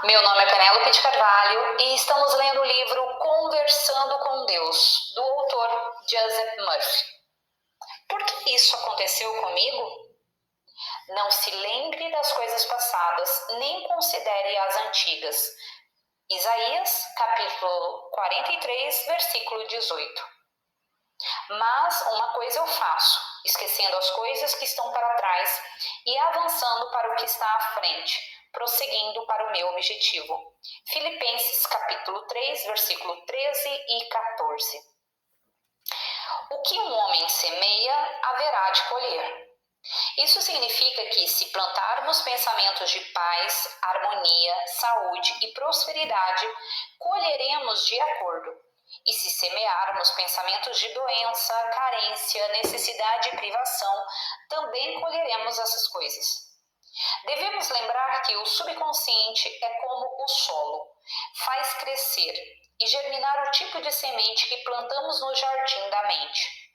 Meu nome é Penélope de Carvalho e estamos lendo o livro Conversando com Deus, do autor Joseph Murphy. Por que isso aconteceu comigo? Não se lembre das coisas passadas, nem considere as antigas. Isaías, capítulo 43, versículo 18. Mas uma coisa eu faço, esquecendo as coisas que estão para trás e avançando para o que está à frente, prosseguindo para o meu objetivo. Filipenses capítulo 3, versículo 13 e 14. O que um homem semeia, haverá de colher. Isso significa que, se plantarmos pensamentos de paz, harmonia, saúde e prosperidade, colheremos de acordo. E se semearmos pensamentos de doença, carência, necessidade e privação, também colheremos essas coisas. Devemos lembrar que o subconsciente é como o solo, faz crescer e germinar o tipo de semente que plantamos no jardim da mente.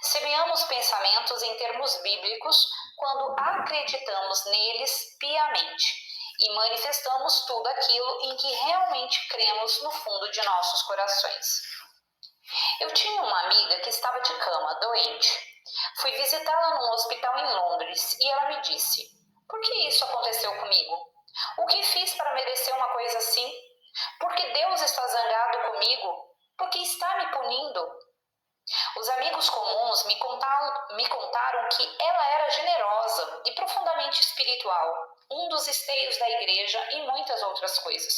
Semeamos pensamentos em termos bíblicos quando acreditamos neles piamente e manifestamos tudo aquilo em que realmente cremos no fundo de nossos corações. Eu tinha uma amiga que estava de cama, doente. Fui visitá-la num hospital em Londres e ela me disse: "Por que isso aconteceu comigo? O que fiz para merecer uma coisa assim? Por que Deus está zangado comigo? Por que está me punindo?" Os amigos comuns me contaram que ela era generosa e profundamente espiritual, um dos esteios da igreja e muitas outras coisas.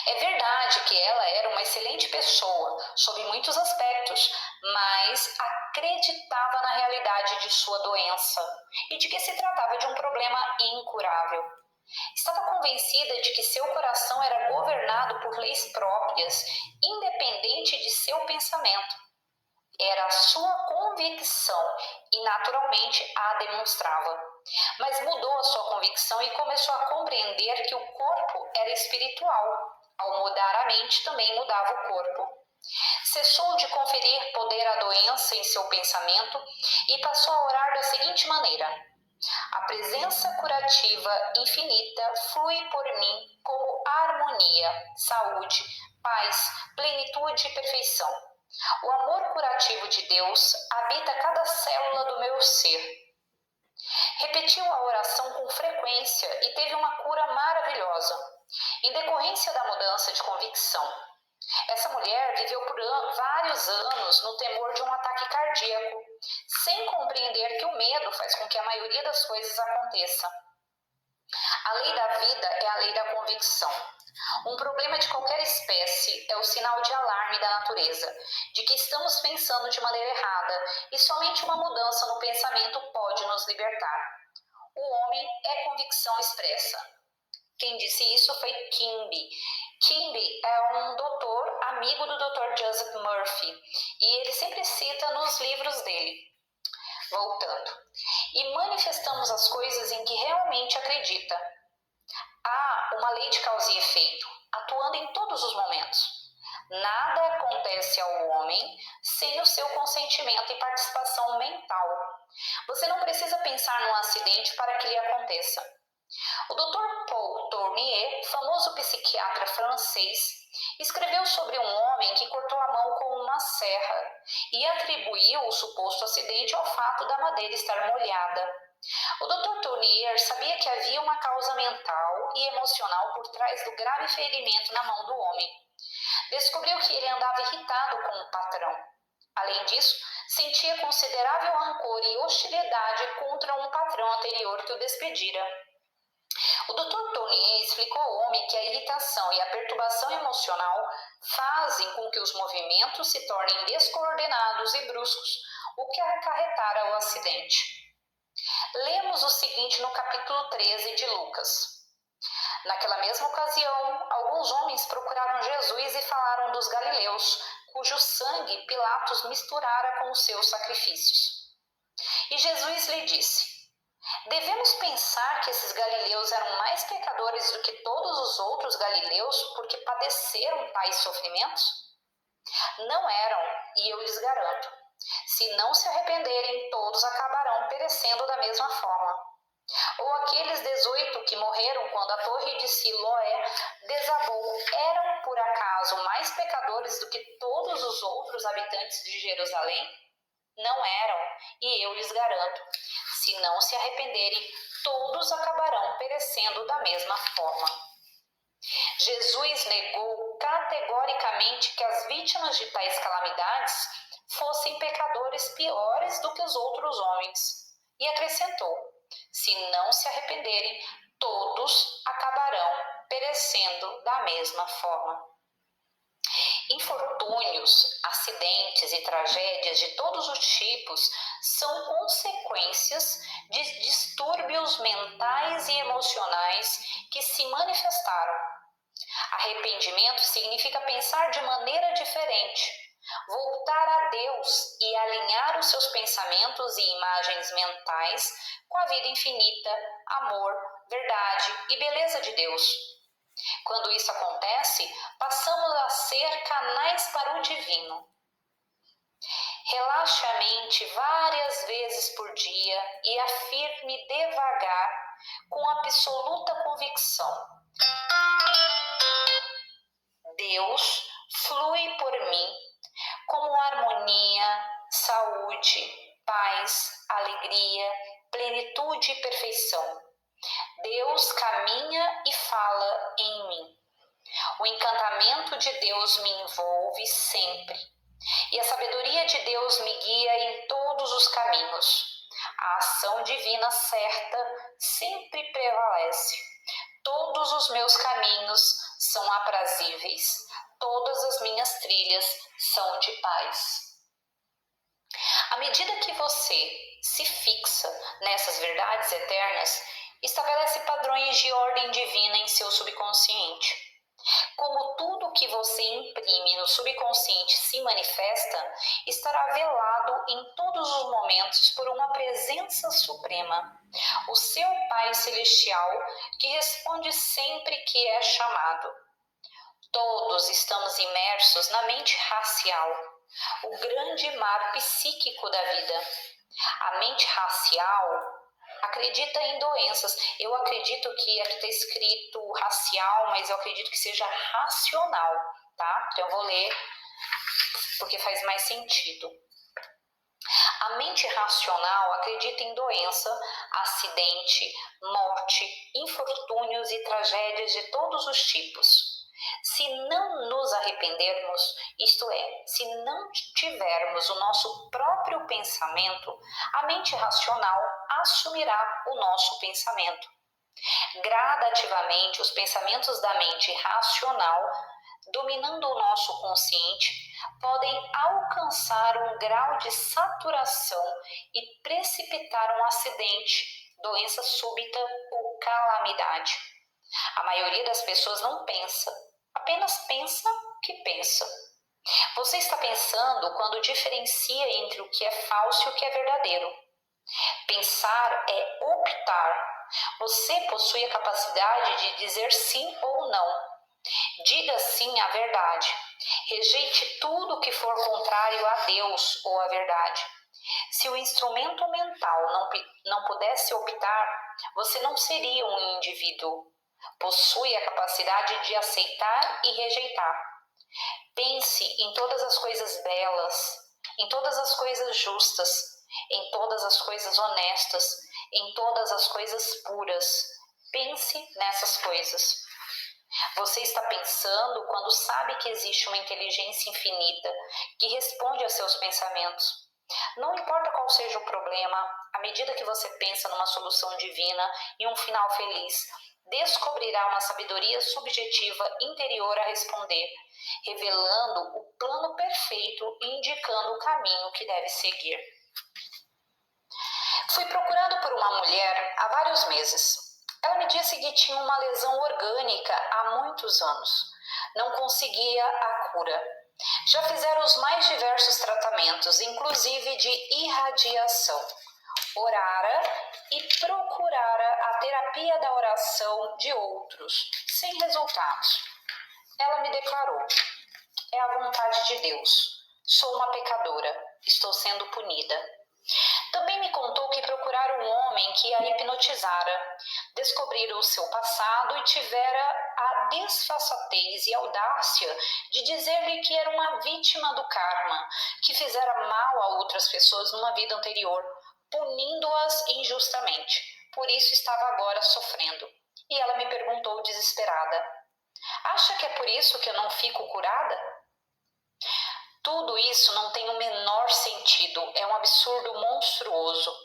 É verdade que ela era uma excelente pessoa, sob muitos aspectos, mas acreditava na realidade de sua doença e de que se tratava de um problema incurável. Estava convencida de que seu coração era governado por leis próprias, independente de seu pensamento. Era a sua convicção e naturalmente a demonstrava. Mas mudou a sua convicção e começou a compreender que o corpo era espiritual. Ao mudar a mente, também mudava o corpo. Cessou de conferir poder à doença em seu pensamento e passou a orar da seguinte maneira: "A presença curativa infinita flui por mim como harmonia, saúde, paz, plenitude e perfeição. O amor curativo de Deus habita cada célula do meu ser." Repetiu a oração com frequência e teve uma cura maravilhosa, em decorrência da mudança de convicção. Essa mulher viveu por vários anos no temor de um ataque cardíaco, sem compreender que o medo faz com que a maioria das coisas aconteça. A lei da vida é a lei da convicção. Um problema de qualquer espécie é o sinal de alarme da natureza, de que estamos pensando de maneira errada, e somente uma mudança no pensamento pode nos libertar. O homem é convicção expressa. Quem disse isso foi Kimby. Kimby é um doutor, amigo do Dr. Joseph Murphy, e ele sempre cita nos livros dele. Voltando. E manifestamos as coisas em que realmente acredita. Há uma lei de causa e efeito, atuando em todos os momentos. Nada acontece ao homem sem o seu consentimento e participação mental. Você não precisa pensar num acidente para que lhe aconteça. O Dr. Paul Tournier, famoso psiquiatra francês, escreveu sobre um homem que cortou a mão com uma serra e atribuiu o suposto acidente ao fato da madeira estar molhada. O Dr. Tournier sabia que havia uma causa mental e emocional por trás do grave ferimento na mão do homem. Descobriu que ele andava irritado com o patrão. Além disso, sentia considerável rancor e hostilidade contra um patrão anterior que o despedira. O Dr. Tournier explicou ao homem que a irritação e a perturbação emocional fazem com que os movimentos se tornem descoordenados e bruscos, o que acarretara o acidente. Lemos o seguinte no capítulo 13 de Lucas. Naquela mesma ocasião, alguns homens procuraram Jesus e falaram dos galileus, cujo sangue Pilatos misturara com os seus sacrifícios. E Jesus lhe disse: "Devemos pensar que esses galileus eram mais pecadores do que todos os outros galileus porque padeceram tais sofrimentos? Não eram, e eu lhes garanto. Se não se arrependerem, todos acabarão perecendo da mesma forma. Ou aqueles 18 que morreram quando a torre de Siloé desabou, eram por acaso mais pecadores do que todos os outros habitantes de Jerusalém? Não eram, e eu lhes garanto, se não se arrependerem, todos acabarão perecendo da mesma forma. Jesus negou categoricamente que as vítimas de tais calamidades fossem pecadores piores do que os outros homens, e acrescentou: se não se arrependerem, todos acabarão perecendo da mesma forma. Infortúnios, acidentes e tragédias de todos os tipos são consequências de distúrbios mentais e emocionais que se manifestaram. Arrependimento significa pensar de maneira diferente, voltar a Deus e alinhar os seus pensamentos e imagens mentais com a vida infinita, amor, verdade e beleza de Deus. Quando isso acontece, passamos a ser canais para o divino. Relaxe a mente várias vezes por dia e afirme devagar, com absoluta convicção: Deus flui por mim como harmonia, saúde, paz, alegria, plenitude e perfeição. Deus caminha e fala em mim. O encantamento de Deus me envolve sempre, e a sabedoria de Deus me guia em todos os caminhos. A ação divina certa sempre prevalece. Todos os meus caminhos são aprazíveis, todas as minhas trilhas são de paz. À medida que você se fixa nessas verdades eternas, estabelece padrões de ordem divina em seu subconsciente. Como tudo que você imprime no subconsciente se manifesta, estará velado em todos os momentos por uma presença suprema, o seu Pai Celestial, que responde sempre que é chamado. Todos estamos imersos na mente racial, o grande mar psíquico da vida. A mente racial acredita em doenças. Eu acredito que aqui está escrito racial, mas eu acredito que seja racional, tá? Então eu vou ler porque faz mais sentido. A mente racional acredita em doença, acidente, morte, infortúnios e tragédias de todos os tipos. Se não nos arrependermos, isto é, se não tivermos o nosso próprio pensamento, a mente racional assumirá o nosso pensamento. Gradativamente, os pensamentos da mente racional, dominando o nosso consciente, podem alcançar um grau de saturação e precipitar um acidente, doença súbita ou calamidade. A maioria das pessoas não pensa, apenas pensa que pensa. Você está pensando quando diferencia entre o que é falso e o que é verdadeiro. Pensar é optar. Você possui a capacidade de dizer sim ou não. Diga sim à verdade. Rejeite tudo que for contrário a Deus ou à verdade. Se o instrumento mental não pudesse optar, você não seria um indivíduo. Possui a capacidade de aceitar e rejeitar. Pense em todas as coisas belas, em todas as coisas justas, em todas as coisas honestas, em todas as coisas puras. Pense nessas coisas. Você está pensando quando sabe que existe uma inteligência infinita que responde aos seus pensamentos. Não importa qual seja o problema, à medida que você pensa numa solução divina e um final feliz, descobrirá uma sabedoria subjetiva interior a responder, revelando o plano perfeito e indicando o caminho que deve seguir. Fui procurado por uma mulher há vários meses. Ela me disse que tinha uma lesão orgânica há muitos anos. Não conseguia a cura. Já fizeram os mais diversos tratamentos, inclusive de irradiação. Orara e procurara a terapia da oração de outros, sem resultados. Ela me declarou: é a vontade de Deus. Sou uma pecadora. Estou sendo punida. Também me contou que procurara um homem que a hipnotizara, descobrira o seu passado e tivera a desfaçatez e audácia de dizer-lhe que era uma vítima do karma, que fizera mal a outras pessoas numa vida anterior, punindo-as injustamente. Por isso estava agora sofrendo. E ela me perguntou desesperada: acha que é por isso que eu não fico curada? Tudo isso não tem o menor sentido, é um absurdo monstruoso.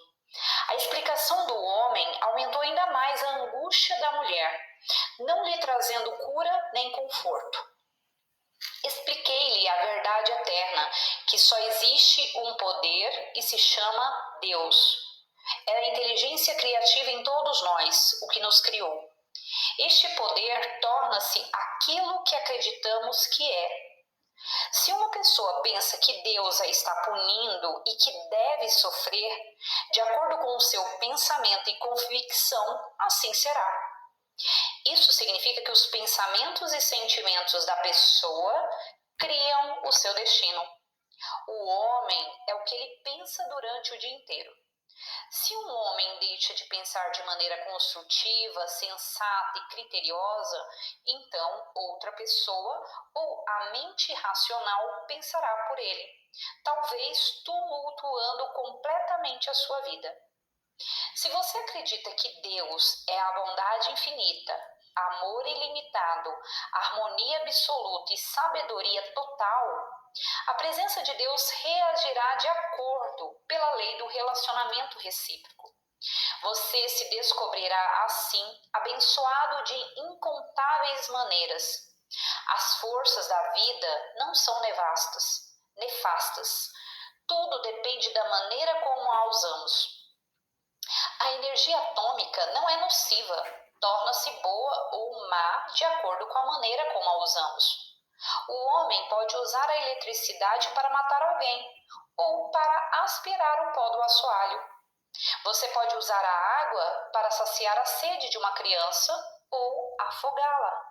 A explicação do homem aumentou ainda mais a angústia da mulher, não lhe trazendo cura nem conforto. Expliquei-lhe a verdade eterna, que só existe um poder e se chama Deus. É a inteligência criativa em todos nós, o que nos criou. Este poder torna-se aquilo que acreditamos que é. Se uma pessoa pensa que Deus a está punindo e que deve sofrer, de acordo com o seu pensamento e convicção, assim será. Isso significa que os pensamentos e sentimentos da pessoa criam o seu destino. O homem é o que ele pensa durante o dia inteiro. Se um homem deixa de pensar de maneira construtiva, sensata e criteriosa, então outra pessoa ou a mente racional pensará por ele, talvez tumultuando completamente a sua vida. Se você acredita que Deus é a bondade infinita, amor ilimitado, harmonia absoluta e sabedoria total, a presença de Deus reagirá de acordo pela lei do relacionamento recíproco. Você se descobrirá assim abençoado de incontáveis maneiras. As forças da vida não são nefastas. Tudo depende da maneira como a usamos. A energia atômica não é nociva, torna-se boa ou má de acordo com a maneira como a usamos. O homem pode usar a eletricidade para matar alguém ou para aspirar o pó do assoalho. Você pode usar a água para saciar a sede de uma criança ou afogá-la.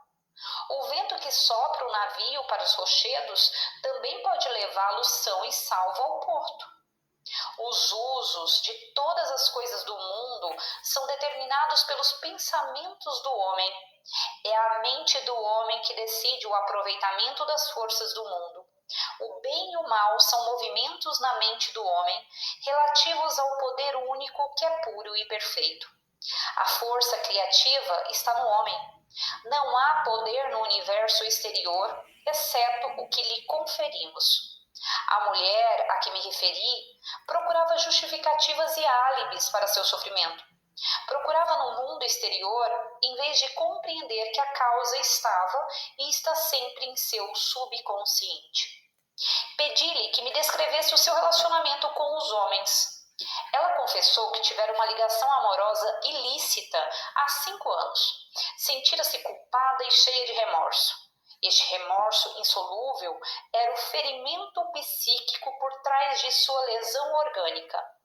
O vento que sopra o navio para os rochedos também pode levá-lo são e salvo ao porto. Os usos de todas as coisas do mundo são determinados pelos pensamentos do homem. É a mente do homem que decide o aproveitamento das forças do mundo. O bem e o mal são movimentos na mente do homem, relativos ao poder único que é puro e perfeito. A força criativa está no homem. Não há poder no universo exterior, exceto o que lhe conferimos. A mulher a que me referi procurava justificativas e álibis para seu sofrimento. Procurava no mundo exterior, em vez de compreender que a causa estava e está sempre em seu subconsciente. Pedi-lhe que me descrevesse o seu relacionamento com os homens. Ela confessou que tivera uma ligação amorosa ilícita há 5 anos. Sentira-se culpada e cheia de remorso. Este remorso insolúvel era o ferimento psíquico por trás de sua lesão orgânica.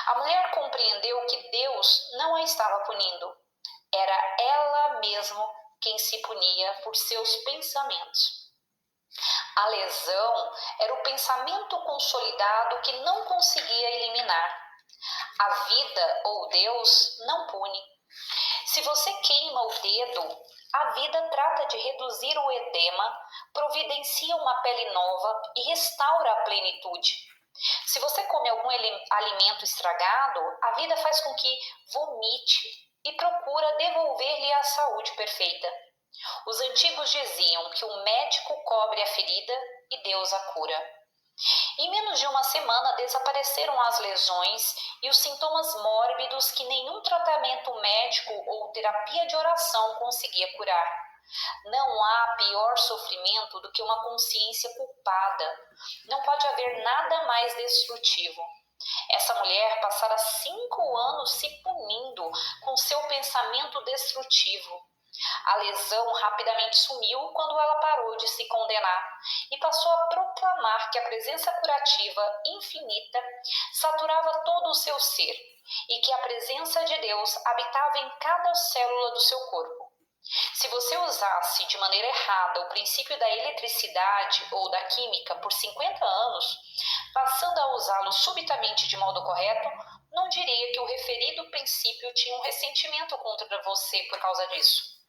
A mulher compreendeu que Deus não a estava punindo. Era ela mesma quem se punia por seus pensamentos. A lesão era o pensamento consolidado que não conseguia eliminar. A vida ou Deus não pune. Se você queima o dedo, a vida trata de reduzir o edema, providencia uma pele nova e restaura a plenitude. Se você come algum alimento estragado, a vida faz com que vomite e procura devolver-lhe a saúde perfeita. Os antigos diziam que o médico cobre a ferida e Deus a cura. Em menos de uma semana desapareceram as lesões e os sintomas mórbidos que nenhum tratamento médico ou terapia de oração conseguia curar. Não há pior sofrimento do que uma consciência culpada. Não pode haver nada mais destrutivo. Essa mulher passara 5 anos se punindo com seu pensamento destrutivo. A lesão rapidamente sumiu quando ela parou de se condenar e passou a proclamar que a presença curativa infinita saturava todo o seu ser e que a presença de Deus habitava em cada célula do seu corpo. Se você usasse de maneira errada o princípio da eletricidade ou da química por 50 anos, passando a usá-lo subitamente de modo correto, não diria que o referido princípio tinha um ressentimento contra você por causa disso.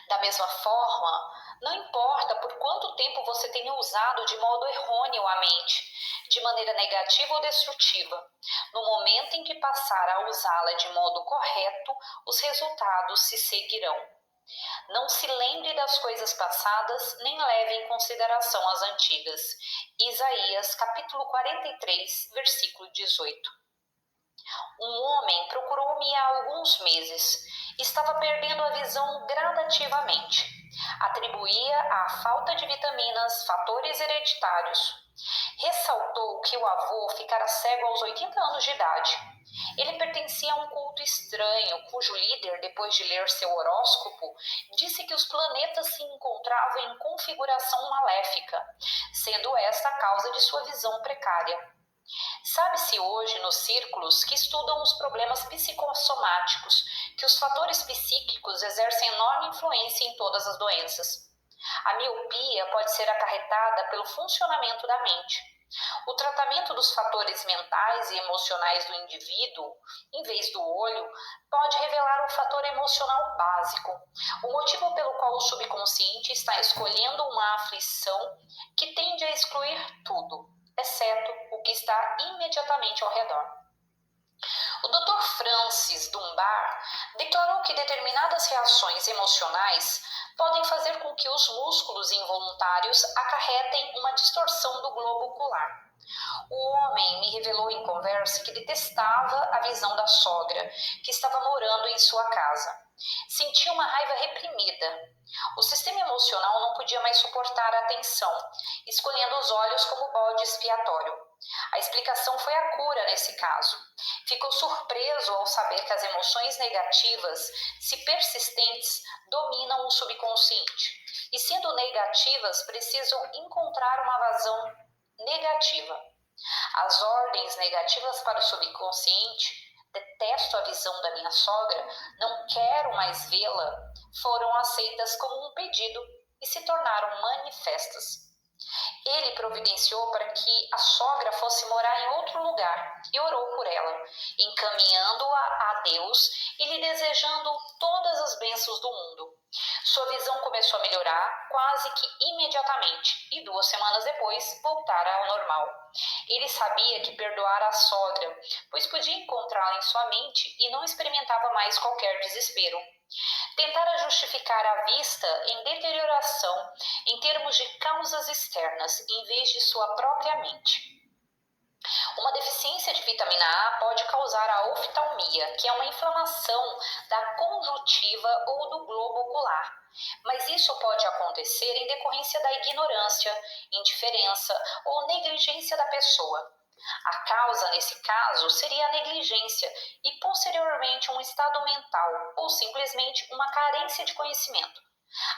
Da mesma forma, não importa por quanto tempo você tenha usado de modo errôneo a mente, de maneira negativa ou destrutiva, no momento em que passar a usá-la de modo correto, os resultados se seguirão. Não se lembre das coisas passadas, nem leve em consideração as antigas. Isaías, capítulo 43, versículo 18. Um homem procurou-me há alguns meses. Estava perdendo a visão gradativamente. Atribuía à falta de vitaminas fatores hereditários. Ressaltou que o avô ficara cego aos 80 anos de idade. Ele pertencia a um culto estranho, cujo líder, depois de ler seu horóscopo, disse que os planetas se encontravam em configuração maléfica, sendo esta a causa de sua visão precária. Sabe-se hoje nos círculos que estudam os problemas psicossomáticos que os fatores psíquicos exercem enorme influência em todas as doenças. A miopia pode ser acarretada pelo funcionamento da mente. O tratamento dos fatores mentais e emocionais do indivíduo, em vez do olho, pode revelar um fator emocional básico, o motivo pelo qual o subconsciente está escolhendo uma aflição que tende a excluir tudo, exceto o que está imediatamente ao redor. O Dr. Francis Dunbar declarou que determinadas reações emocionais podem fazer com que os músculos involuntários acarretem uma distorção do globo ocular. O homem me revelou em conversa que detestava a visão da sogra, que estava morando em sua casa. Sentia uma raiva reprimida. O sistema emocional não podia mais suportar a tensão, escolhendo os olhos como bode expiatório. A explicação foi a cura nesse caso. Ficou surpreso ao saber que as emoções negativas, se persistentes, dominam o subconsciente. E sendo negativas, precisam encontrar uma vazão negativa. As ordens negativas para o subconsciente, detesto a visão da minha sogra, não quero mais vê-la, foram aceitas como um pedido e se tornaram manifestas. Ele providenciou para que a sogra fosse morar em outro lugar e orou por ela, encaminhando-a a Deus e lhe desejando todas as bênçãos do mundo. Sua visão começou a melhorar quase que imediatamente e 2 semanas depois voltara ao normal. Ele sabia que perdoara a sogra, pois podia encontrá-la em sua mente e não experimentava mais qualquer desespero. Tentara justificar a vista em deterioração em termos de causas externas, em vez de sua própria mente. Uma deficiência de vitamina A pode causar a oftalmia, que é uma inflamação da conjuntiva ou do globo ocular. Mas isso pode acontecer em decorrência da ignorância, indiferença ou negligência da pessoa. A causa, nesse caso, seria a negligência e, posteriormente, um estado mental ou simplesmente uma carência de conhecimento.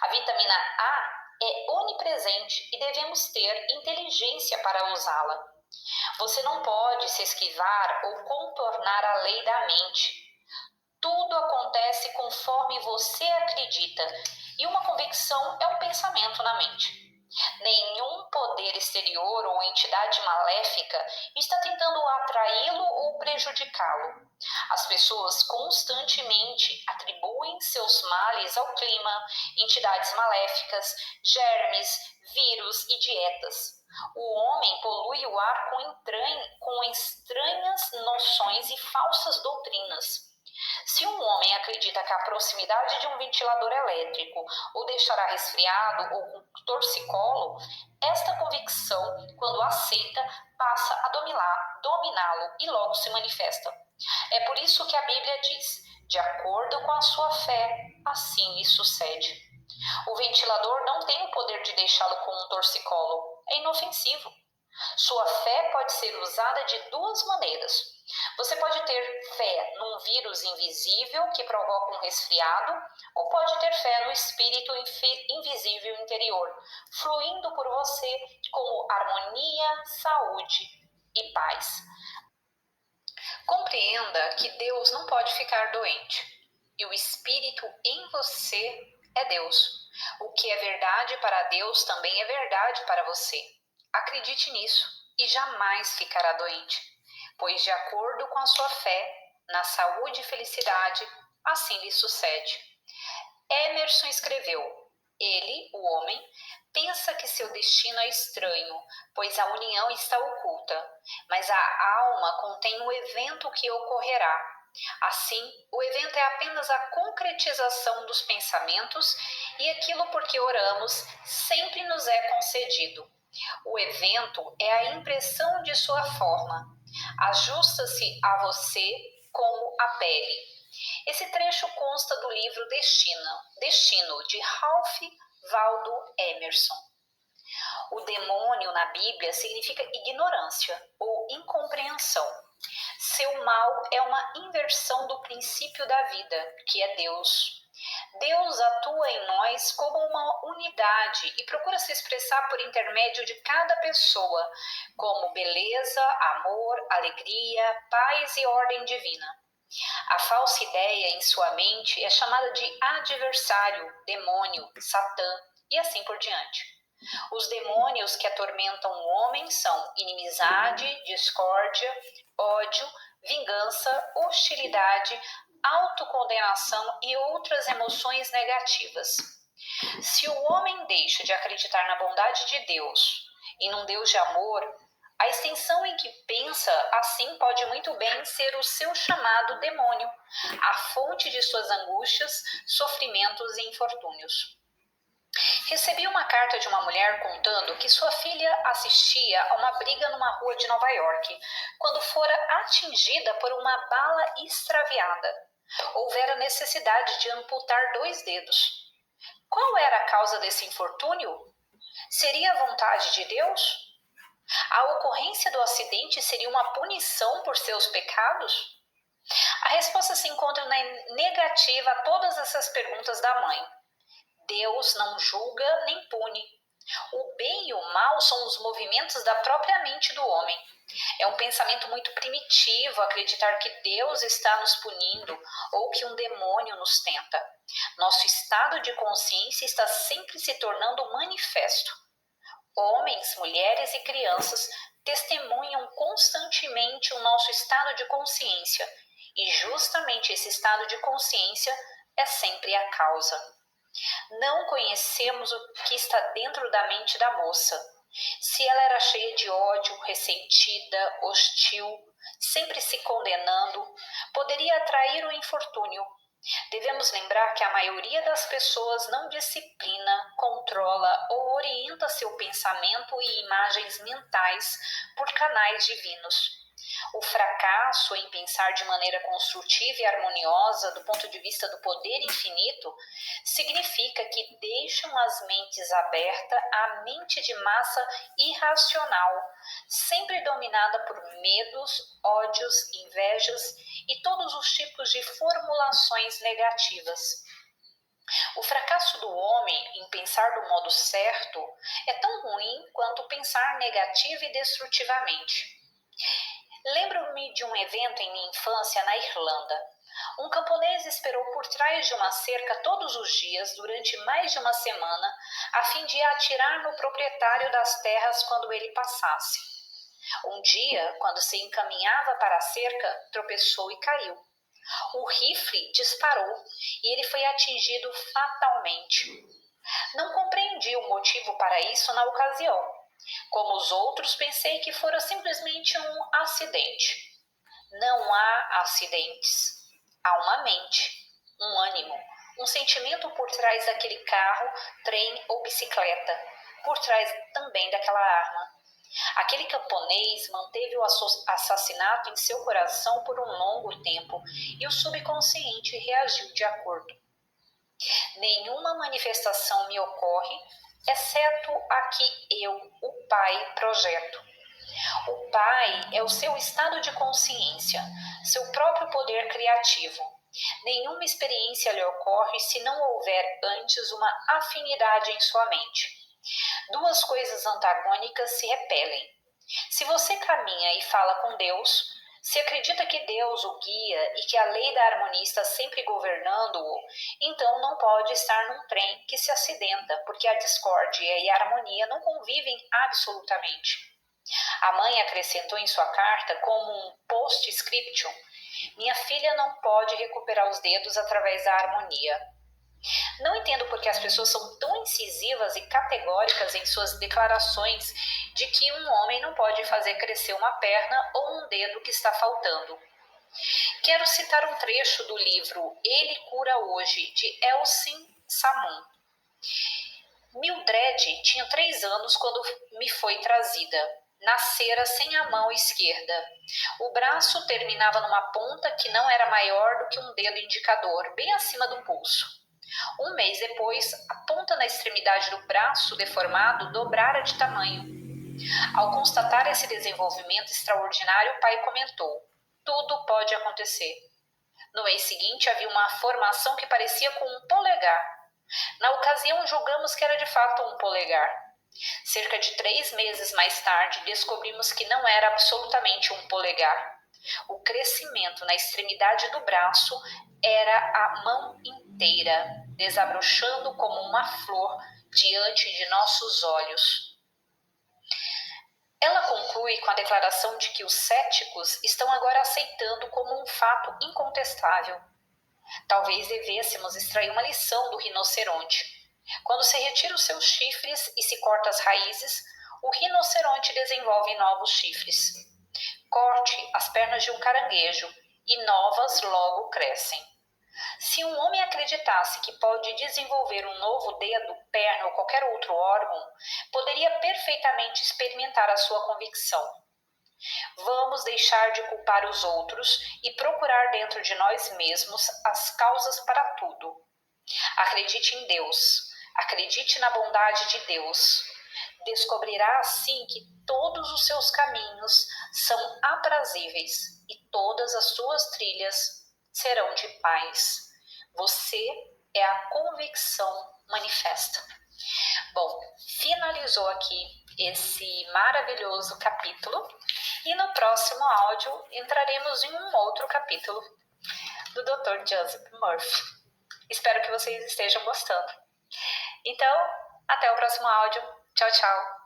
A vitamina A é onipresente e devemos ter inteligência para usá-la. Você não pode se esquivar ou contornar a lei da mente. Tudo acontece conforme você acredita, e uma convicção é um pensamento na mente. Nenhum poder exterior ou entidade maléfica está tentando atraí-lo ou prejudicá-lo. As pessoas constantemente atribuem seus males ao clima, entidades maléficas, germes, vírus e dietas. O homem polui o ar com estranhas noções e falsas doutrinas. Se um homem acredita que a proximidade de um ventilador elétrico o deixará resfriado ou com torcicolo, esta convicção, quando aceita, passa a dominá-lo e logo se manifesta. É por isso que a Bíblia diz: de acordo com a sua fé, assim lhe sucede. O ventilador não tem o poder de deixá-lo com um torcicolo, é inofensivo. Sua fé pode ser usada de 2 maneiras. Você pode ter fé num vírus invisível que provoca um resfriado, ou pode ter fé no espírito invisível interior, fluindo por você como harmonia, saúde e paz. Compreenda que Deus não pode ficar doente, e o espírito em você é Deus. O que é verdade para Deus também é verdade para você. Acredite nisso e jamais ficará doente. pois de acordo com a sua fé, na saúde e felicidade, assim lhe sucede. Emerson escreveu: ele, o homem, pensa que seu destino é estranho, pois a união está oculta, mas a alma contém o evento que ocorrerá. Assim, o evento é apenas a concretização dos pensamentos e aquilo por que oramos sempre nos é concedido. O evento é a impressão de sua forma. Ajusta-se a você como a pele. Esse trecho consta do livro Destino, de Ralph Waldo Emerson. O demônio na Bíblia significa ignorância ou incompreensão. Seu mal é uma inversão do princípio da vida, que é Deus. Deus atua em nós como uma unidade e procura se expressar por intermédio de cada pessoa, como beleza, amor, alegria, paz e ordem divina. A falsa ideia em sua mente é chamada de adversário, demônio, Satã e assim por diante. Os demônios que atormentam o homem são inimizade, discórdia, ódio, vingança, hostilidade, autocondenação e outras emoções negativas. Se o homem deixa de acreditar na bondade de Deus e num Deus de amor, a extensão em que pensa assim pode muito bem ser o seu chamado demônio, a fonte de suas angústias, sofrimentos e infortúnios. Recebi uma carta de uma mulher contando que sua filha assistia a uma briga numa rua de Nova York, quando fora atingida por uma bala extraviada. Houvera necessidade de amputar 2 dedos. Qual era a causa desse infortúnio? Seria a vontade de Deus? A ocorrência do acidente seria uma punição por seus pecados? A resposta se encontra na negativa a todas essas perguntas da mãe. Deus não julga nem pune. O bem e o mal são os movimentos da própria mente do homem. É um pensamento muito primitivo acreditar que Deus está nos punindo ou que um demônio nos tenta. Nosso estado de consciência está sempre se tornando manifesto. Homens, mulheres e crianças testemunham constantemente o nosso estado de consciência, e justamente esse estado de consciência é sempre a causa. Não conhecemos o que está dentro da mente da moça. Se ela era cheia de ódio, ressentida, hostil, sempre se condenando, poderia atrair o infortúnio. Devemos lembrar que a maioria das pessoas não disciplina, controla ou orienta seu pensamento e imagens mentais por canais divinos. O fracasso em pensar de maneira construtiva e harmoniosa do ponto de vista do poder infinito significa que deixam as mentes abertas à mente de massa irracional, sempre dominada por medos, ódios, invejas e todos os tipos de formulações negativas. O fracasso do homem em pensar do modo certo é tão ruim quanto pensar negativo e destrutivamente. Lembro-me de um evento em minha infância na Irlanda. Um camponês esperou por trás de uma cerca todos os dias durante mais de uma semana, a fim de atirar no proprietário das terras quando ele passasse. Um dia, quando se encaminhava para a cerca, tropeçou e caiu. O rifle disparou e ele foi atingido fatalmente. Não compreendi o motivo para isso na ocasião. Como os outros, pensei que fora simplesmente um acidente. Não há acidentes. Há uma mente, um ânimo, um sentimento por trás daquele carro, trem ou bicicleta, por trás também daquela arma. Aquele camponês manteve o assassinato em seu coração por um longo tempo e o subconsciente reagiu de acordo. Nenhuma manifestação me ocorre, exceto a que eu, o Pai, projeto. O Pai é o seu estado de consciência, seu próprio poder criativo. Nenhuma experiência lhe ocorre se não houver antes uma afinidade em sua mente. Duas coisas antagônicas se repelem. Se você caminha e fala com Deus, se acredita que Deus o guia e que a lei da harmonia está sempre governando-o, então não pode estar num trem que se acidenta, porque a discórdia e a harmonia não convivem absolutamente. A mãe acrescentou em sua carta como um post-scriptum: minha filha não pode recuperar os dedos através da harmonia. Não entendo por que as pessoas são tão incisivas e categóricas em suas declarações de que um homem não pode fazer crescer uma perna ou um dedo que está faltando. Quero citar um trecho do livro Ele Cura Hoje, de Elsin Samun. Mildred tinha 3 anos quando me foi trazida. Nascera sem a mão esquerda. O braço terminava numa ponta que não era maior do que um dedo indicador, bem acima do pulso. Um mês depois, a ponta na extremidade do braço deformado dobrara de tamanho. Ao constatar esse desenvolvimento extraordinário, o pai comentou: tudo pode acontecer. No mês seguinte, havia uma formação que parecia com um polegar. Na ocasião, julgamos que era de fato um polegar. Cerca de 3 meses mais tarde, descobrimos que não era absolutamente um polegar. O crescimento na extremidade do braço era a mão inteira, desabrochando como uma flor diante de nossos olhos. Ela conclui com a declaração de que os céticos estão agora aceitando como um fato incontestável. Talvez devêssemos extrair uma lição do rinoceronte. Quando se retira os seus chifres e se corta as raízes, o rinoceronte desenvolve novos chifres. Corte as pernas de um caranguejo e novas logo crescem. Se um homem acreditasse que pode desenvolver um novo dedo, perna ou qualquer outro órgão, poderia perfeitamente experimentar a sua convicção. Vamos deixar de culpar os outros e procurar dentro de nós mesmos as causas para tudo. Acredite em Deus. Acredite na bondade de Deus. Descobrirá assim que todos os seus caminhos são aprazíveis e todas as suas trilhas serão de paz. Você é a convicção manifesta. Bom, finalizou aqui esse maravilhoso capítulo e no próximo áudio entraremos em um outro capítulo do Dr. Joseph Murphy. Espero que vocês estejam gostando. Então, até o próximo áudio. Tchau, tchau.